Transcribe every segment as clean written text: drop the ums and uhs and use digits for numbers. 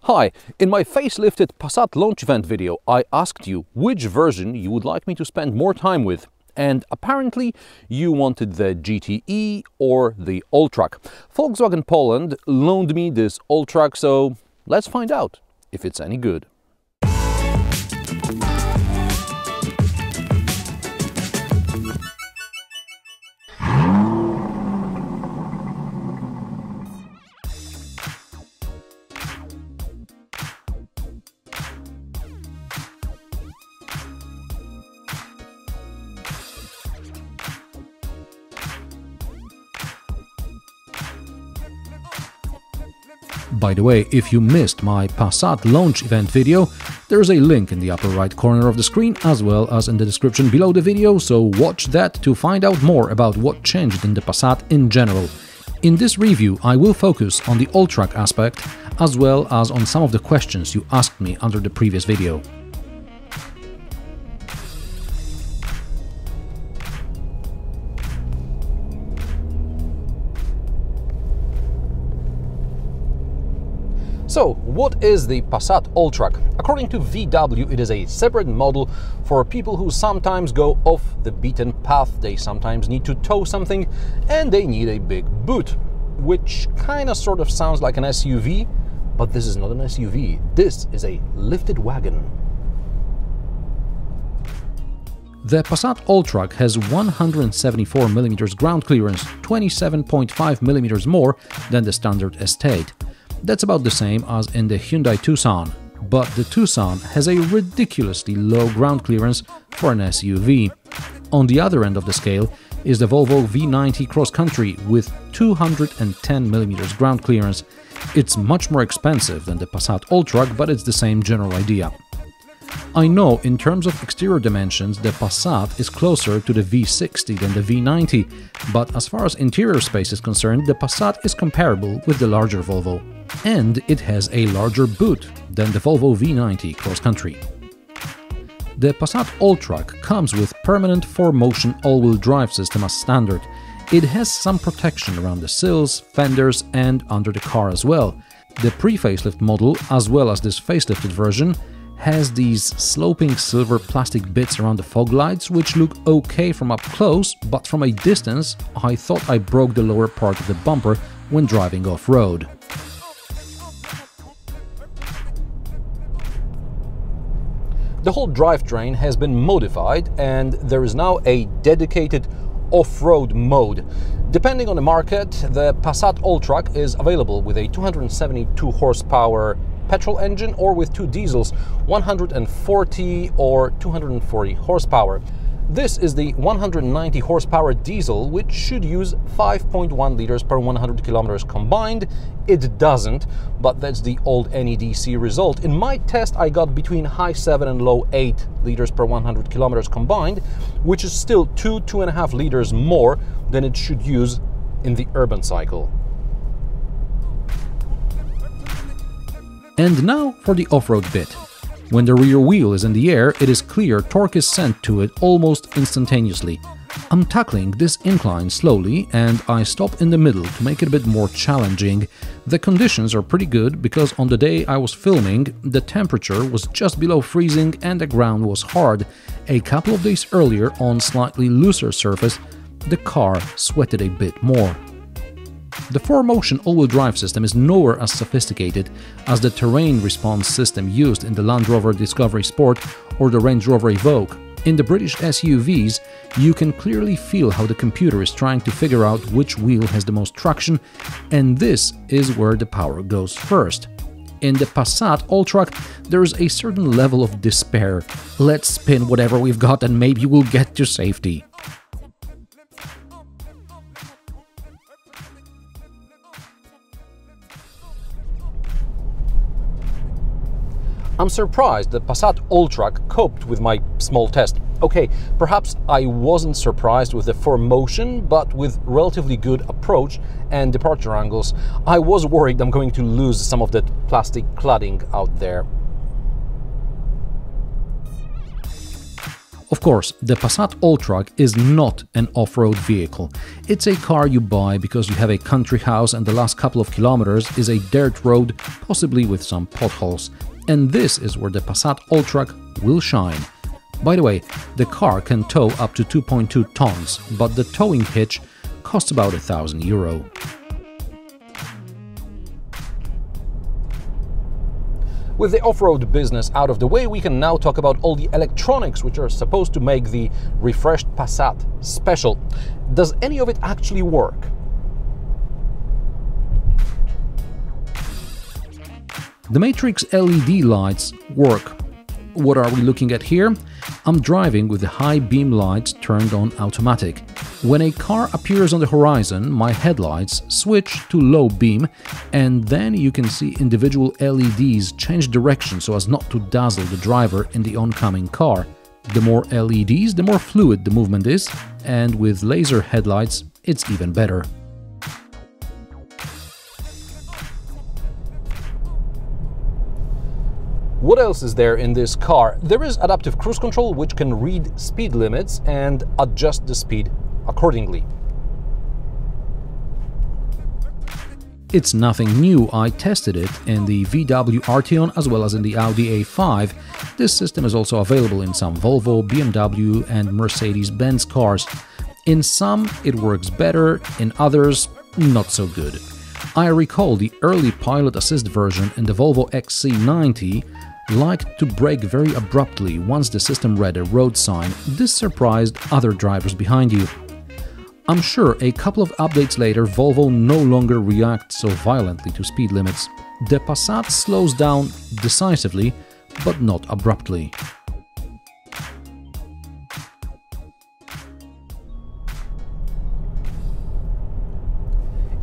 Hi, in my facelifted Passat launch event video I asked you which version you would like me to spend more time with, and apparently you wanted the GTE or the Alltrack. Volkswagen Poland loaned me this Alltrack, so let's find out if it's any good. By the way, if you missed my Passat launch event video, there's a link in the upper right corner of the screen as well as in the description below the video, so watch that to find out more about what changed in the Passat in general. In this review, I will focus on the Alltrack aspect as well as on some of the questions you asked me under the previous video. So, what is the Passat Alltrack? According to VW, it is a separate model for people who sometimes go off the beaten path, they sometimes need to tow something, and they need a big boot, which kind of sort of sounds like an SUV, but this is not an SUV, this is a lifted wagon. The Passat Alltrack has 174mm ground clearance, 27.5mm more than the standard Estate. That's about the same as in the Hyundai Tucson, but the Tucson has a ridiculously low ground clearance for an SUV. On the other end of the scale is the Volvo V90 Cross Country with 210mm ground clearance. It's much more expensive than the Passat Alltrack, but it's the same general idea. I know in terms of exterior dimensions the Passat is closer to the V60 than the V90, but as far as interior space is concerned, the Passat is comparable with the larger Volvo. And it has a larger boot than the Volvo V90 Cross Country. The Passat Alltrack comes with permanent 4-motion all-wheel drive system as standard. It has some protection around the sills, fenders and under the car as well. The pre-facelift model, as well as this facelifted version, has these sloping silver plastic bits around the fog lights, which look okay from up close, but from a distance I thought I broke the lower part of the bumper when driving off-road. The whole drivetrain has been modified and there is now a dedicated off-road mode. Depending on the market, the Passat Alltrack is available with a 272 horsepower petrol engine or with two diesels, 140 or 240 horsepower. This is the 190 horsepower diesel, which should use 5.1 liters per 100 kilometers combined. It doesn't, but that's the old NEDC result. In my test, I got between high 7 and low 8 liters per 100 kilometers combined, which is still 2.5 liters more than it should use in the urban cycle. And now for the off-road bit. When the rear wheel is in the air, it is clear torque is sent to it almost instantaneously. I'm tackling this incline slowly and I stop in the middle to make it a bit more challenging. The conditions are pretty good because on the day I was filming, the temperature was just below freezing and the ground was hard. A couple of days earlier, on slightly looser surface, the car sweated a bit more. The 4-motion all-wheel drive system is nowhere as sophisticated as the terrain response system used in the Land Rover Discovery Sport or the Range Rover Evoque. In the British SUVs, you can clearly feel how the computer is trying to figure out which wheel has the most traction, and this is where the power goes first. In the Passat Alltrack, there is a certain level of despair. Let's spin whatever we've got and maybe we'll get to safety. I'm surprised that Passat Alltrack coped with my small test. Okay, perhaps I wasn't surprised with the 4-motion, but with relatively good approach and departure angles, I was worried I'm going to lose some of that plastic cladding out there. Of course, the Passat Alltrack is not an off-road vehicle. It's a car you buy because you have a country house and the last couple of kilometers is a dirt road, possibly with some potholes. And this is where the Passat Alltrack will shine. By the way, the car can tow up to 2.2 tons, but the towing hitch costs about €1,000. With the off-road business out of the way, we can now talk about all the electronics which are supposed to make the refreshed Passat special. Does any of it actually work? The Matrix LED lights work. What are we looking at here? I'm driving with the high beam lights turned on automatic. When a car appears on the horizon, my headlights switch to low beam, and then you can see individual LEDs change direction so as not to dazzle the driver in the oncoming car. The more LEDs, the more fluid the movement is, and with laser headlights, it's even better. What else is there in this car? There is adaptive cruise control, which can read speed limits and adjust the speed accordingly. It's nothing new. I tested it in the VW Arteon as well as in the Audi A5. This system is also available in some Volvo, BMW and Mercedes-Benz cars. In some, it works better, in others, not so good. I recall the early pilot assist version in the Volvo XC90 liked to brake very abruptly once the system read a road sign. This surprised other drivers behind you. I'm sure a couple of updates later Volvo no longer reacts so violently to speed limits. The Passat slows down decisively, but not abruptly.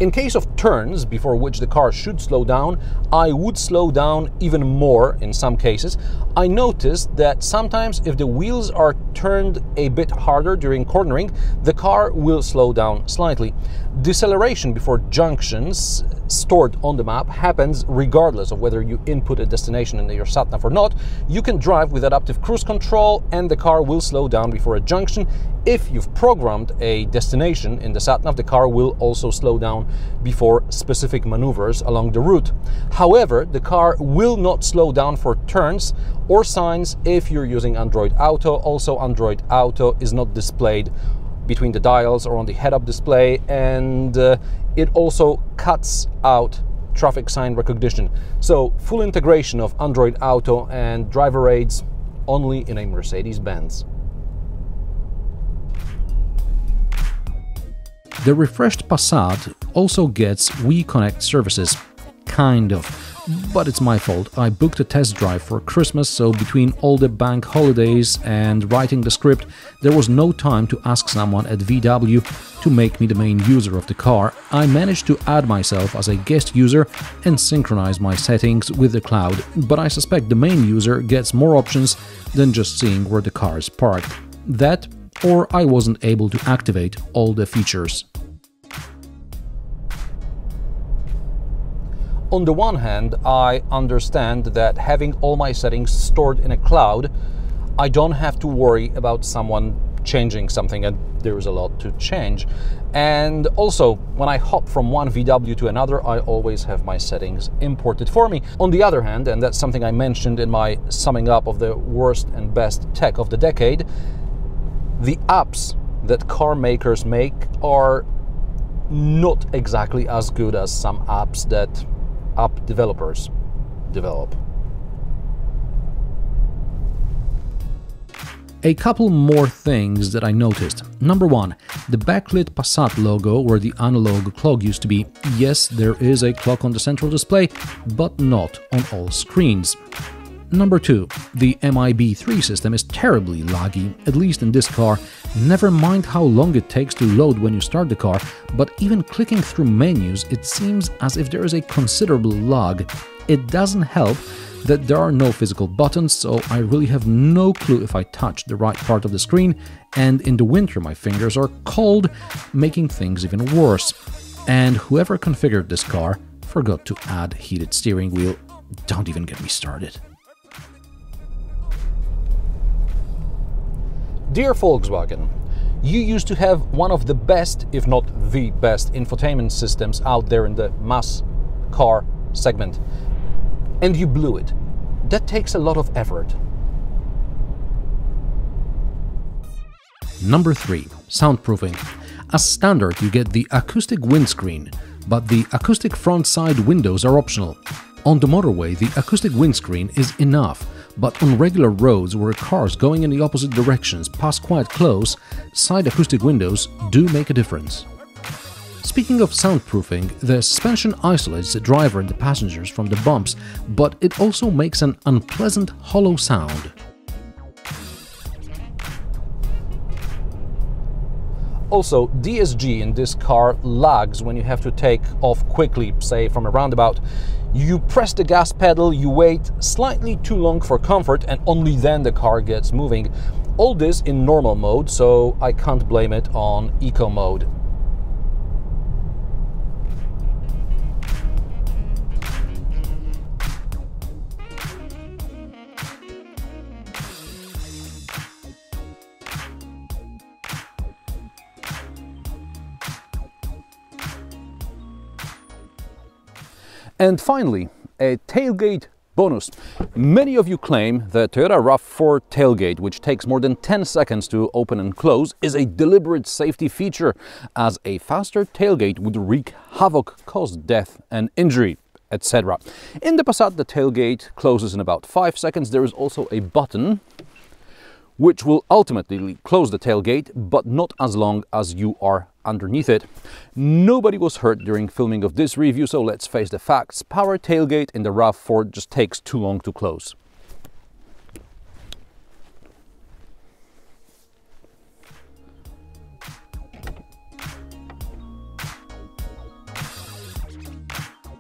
In case of turns before which the car should slow down, I would slow down even more in some cases. I noticed that sometimes if the wheels are turned a bit harder during cornering, the car will slow down slightly. Deceleration before junctions stored on the map happens regardless of whether you input a destination in your sat-nav or not. You can drive with adaptive cruise control and the car will slow down before a junction. If you've programmed a destination in the sat-nav, the car will also slow down before specific maneuvers along the route. However, the car will not slow down for turns or signs if you're using Android Auto. Also, Android Auto is not displayed between the dials or on the head-up display, and it also cuts out traffic sign recognition. So full integration of Android Auto and driver aids only in a Mercedes-Benz. The refreshed Passat also gets WeConnect services. Kind of. But it's my fault. I booked a test drive for Christmas, so between all the bank holidays and writing the script, there was no time to ask someone at VW to make me the main user of the car. I managed to add myself as a guest user and synchronize my settings with the cloud, but I suspect the main user gets more options than just seeing where the car is parked. That, or I wasn't able to activate all the features. On the one hand, I understand that having all my settings stored in a cloud, I don't have to worry about someone changing something, and there is a lot to change. And also, when I hop from one VW to another, I always have my settings imported for me. On the other hand, and that's something I mentioned in my summing up of the worst and best tech of the decade, the apps that car makers make are not exactly as good as some apps that app developers develop. A couple more things that I noticed. Number one, the backlit Passat logo where the analog clock used to be. Yes, there is a clock on the central display, but not on all screens. Number two, the MIB3 system is terribly laggy, at least in this car. Never mind how long it takes to load when you start the car, but even clicking through menus, it seems as if there is a considerable lag. It doesn't help that there are no physical buttons, so I really have no clue if I touch the right part of the screen, and in the winter my fingers are cold, making things even worse. And whoever configured this car forgot to add heated steering wheel. Don't even get me started. Dear Volkswagen, you used to have one of the best, if not the best, infotainment systems out there in the mass car segment, and you blew it. That takes a lot of effort. Number 3. Soundproofing. As standard, you get the acoustic windscreen, but the acoustic front side windows are optional. On the motorway, the acoustic windscreen is enough, but on regular roads where cars going in the opposite directions pass quite close, side acoustic windows do make a difference. Speaking of soundproofing, the suspension isolates the driver and the passengers from the bumps, but it also makes an unpleasant hollow sound. Also, DSG in this car lags when you have to take off quickly, say from a roundabout. You press the gas pedal, you wait slightly too long for comfort, and only then the car gets moving. All this in normal mode, so I can't blame it on eco mode. And finally, a tailgate bonus. Many of you claim the Toyota RAV4 tailgate, which takes more than 10 seconds to open and close, is a deliberate safety feature, as a faster tailgate would wreak havoc, cause death and injury, etc. In the Passat, the tailgate closes in about 5 seconds. There is also a button which will ultimately close the tailgate, but not as long as you are underneath it. Nobody was hurt during filming of this review, so let's face the facts. Power tailgate in the RAV4 just takes too long to close.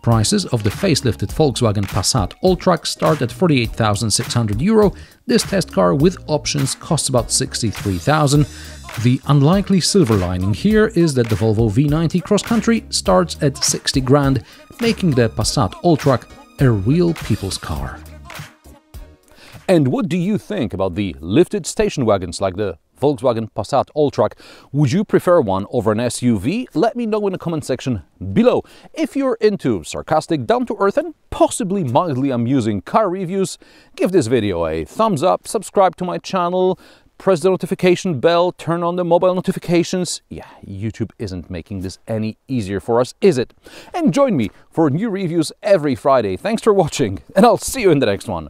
Prices of the facelifted Volkswagen Passat Alltrack start at €48,600. This test car with options costs about €63,000. The unlikely silver lining here is that the Volvo V90 Cross Country starts at 60 grand, making the Passat Alltrack a real people's car. And what do you think about the lifted station wagons like the Volkswagen Passat Alltrack? Would you prefer one over an SUV? Let me know in the comment section below. If you're into sarcastic, down-to-earth and possibly mildly amusing car reviews, give this video a thumbs up, subscribe to my channel, press the notification bell, turn on the mobile notifications. Yeah, YouTube isn't making this any easier for us, is it? And join me for new reviews every Friday. Thanks for watching, and I'll see you in the next one.